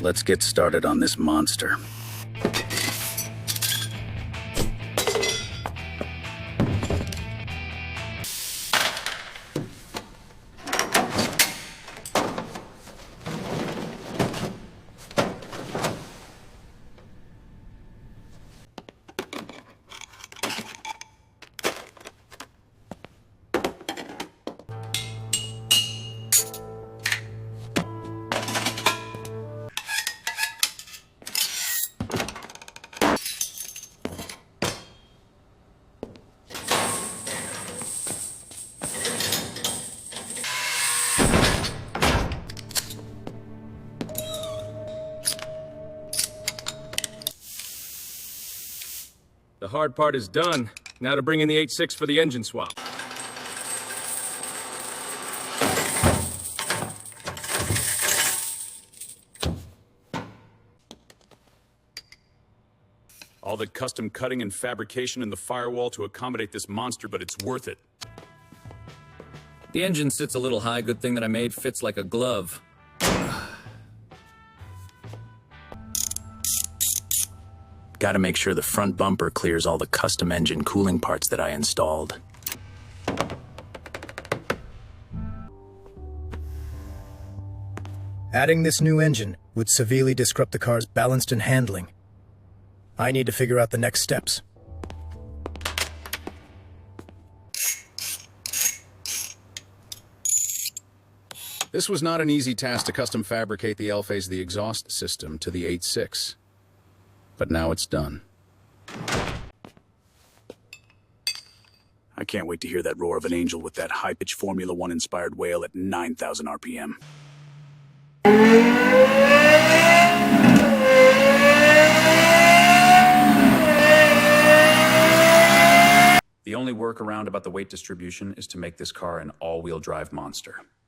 let's get started on this monster. The hard part is done. Now to bring in the 86 for the engine swap. All the custom cutting and fabrication in the firewall to accommodate this monster, but it's worth it. The engine sits a little high. Good thing that I made fits like a glove. Gotta make sure the front bumper clears all the custom engine cooling parts that I installed. Adding this new engine would severely disrupt the car's balance and handling. I need to figure out the next steps. This was not an easy task to custom fabricate the L-phase of the exhaust system to the 86. But now it's done. I can't wait to hear that roar of an angel with that high-pitched Formula One-inspired wail at 9,000 RPM. The only workaround about the weight distribution is to make this car an all-wheel drive monster.